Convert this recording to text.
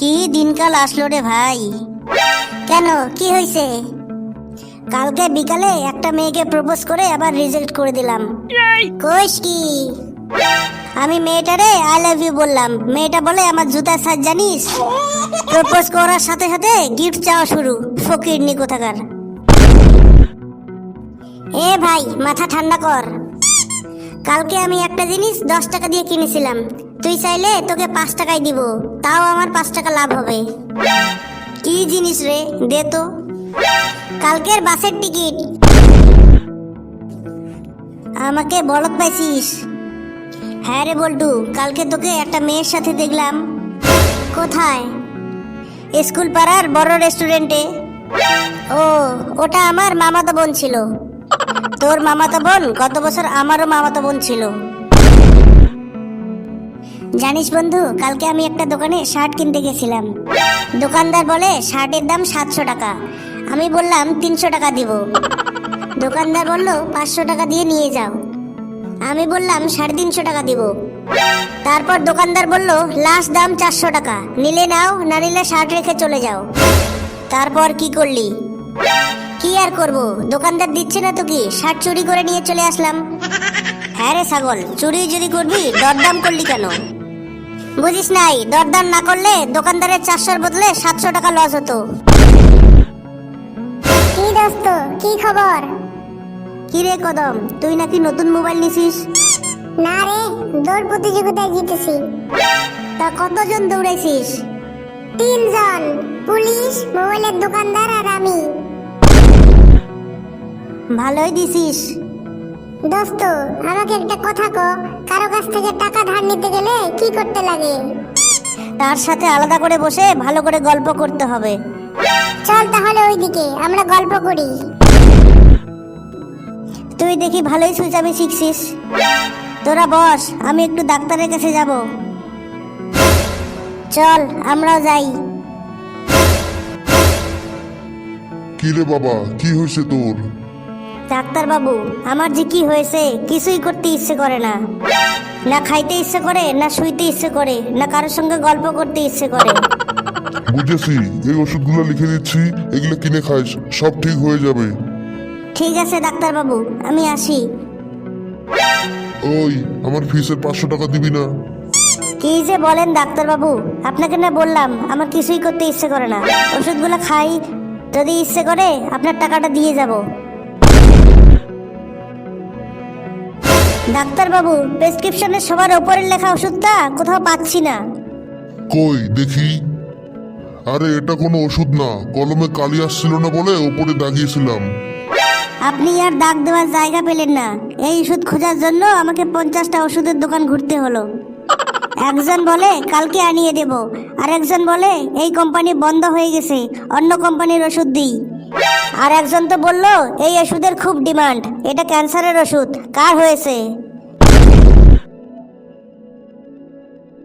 কি দিনকাল আসলো রে ভাই। কেন, কি হয়েছে? কালকে বিকালে একটা মেয়েকে প্রপোজ করে আবার রিজেক্ট করে দিলাম। কইস কি? আমি মেয়েটারে আই লাভ ইউ বললাম, মেয়েটা বলে আমার জুতার সাইজ জানিস। প্রপোজ করার সাথে সাথে গিফট চাওয়া শুরু। ফকিরনি কোথাকার। এ ভাই, মাথা ঠান্ডা কর। কালকে আমি একটা জিনিস 10 টাকা দিয়ে কিনেছিলাম, তুই চাইলে তোকে 5 টাকায় দিব, তাও আমার 5 টাকা লাভ হবে। কি জিনিস রে, দে তো। কালকের বাসের টিকিট। আমাকে বলদ পাইছিস? হ্যাঁ রে বল্টু, কালকে তোকে একটা মেয়ের সাথে দেখলাম। কোথায়? স্কুল পাড়ার বড় রেস্টুরেন্টে। ও, ওটা আমার মামাতো বোন ছিল। তোর মামাতো বোন গত বছর আমারও মামাতো বোন ছিল। জানিস বন্ধু, কালকে আমি একটা দোকানে শার্ট কিনতে গেছিলাম। দোকানদার বলে শার্টের দাম 700 টাকা। আমি বললাম 300 টাকা দিব। দোকানদার বলল 500 টাকা দিয়ে নিয়ে যাও। আমি বললাম 350 টাকা দিব। তারপর দোকানদার বলল লাস্ট দাম 400 টাকা, নিলে নাও, না নিলে শার্ট রেখে চলে যাও। তারপর কি করলি? কি আর করব, দোকানদার দিচ্ছে না তো কি, শার্ট চুরি করে নিয়ে চলে আসলাম। হ্যাঁ রে ছাগল, চুরি যদি করবি দরদাম করলি কেন? বুঝিস নাই, দরদাম না করলে দোকানদারের 400-র বদলে 700 টাকা লস হতো। কি দোস্ত, কি খবর? কি রে কদম, তুই নাকি নতুন মোবাইল নিছিস? না রে, দৌড় প্রতিযোগিতায় জিতেছি। তা কতজন দৌড়াইছিস? 3 জন, পুলিশ, মোবাইলের দোকানদার আর আমি। ভালোই দিছিস। দোস্ত, আমাকে একটা কথা কো, কারো কাছ থেকে টাকা ধার নিতে গেলে কি করতে লাগে? তার সাথে আলাদা করে বসে ভালো করে গল্প করতে হবে। চল তাহলে ওইদিকে, আমরা গল্প করি। তুই দেখি ভালোই সুইচামি শিখছিস। তোরা বস, আমি একটু ডাক্তারের কাছে যাব। চল আমরাও যাই। কি রে বাবা, কি হয়েছে তোর? ডাক্তার বাবু, আমার যে কি হয়েছে, কিছুই করতে ইচ্ছে করে না। না খাইতে ইচ্ছে করে, না শুইতে ইচ্ছে করে, না কারোর সঙ্গে গল্প করতে ইচ্ছে করে। বুঝেছি, এই ওষুধগুলো লিখে দিচ্ছি, এগুলো কিনে খাইস, সব ঠিক হয়ে যাবে। ঠিক আছে ডাক্তার বাবু, আমি আসি। ওই, আমার ফিসের 500 টাকা দিবি না? কি যে বলেন ডাক্তার বাবু, আপনাকে না বললাম আমার কিছুই করতে ইচ্ছে করে না। ওষুধগুলো খাই, যদি ইচ্ছে করে আপনার টাকাটা দিয়ে যাব। ডাক্তার বাবু, প্রেসক্রিপশনের সবার উপরের লেখা ওষুধটা কোথাও পাচ্ছি না। কই দেখি। আরে এটা কোনো ওষুধ না, কলমে কালি আসছিল না বলে ওপরে দাগিয়েছিলাম। আপনি আর দাগ দেওয়ার জায়গা পেলেন না, এই ওষুধ খোঁজার জন্য আমাকে 50টা ওষুধের দোকান ঘুরতে হলো। একজন বলে কালকে আনিয়ে দেব, আর একজন বলে এই কোম্পানি বন্ধ হয়ে গেছে, অন্য কোম্পানির ওষুধ দিই। আর একজন তো বলল এই ওষুধের খুব ডিমান্ড, এটা ক্যান্সারের ওষুধ। কার হয়েছে?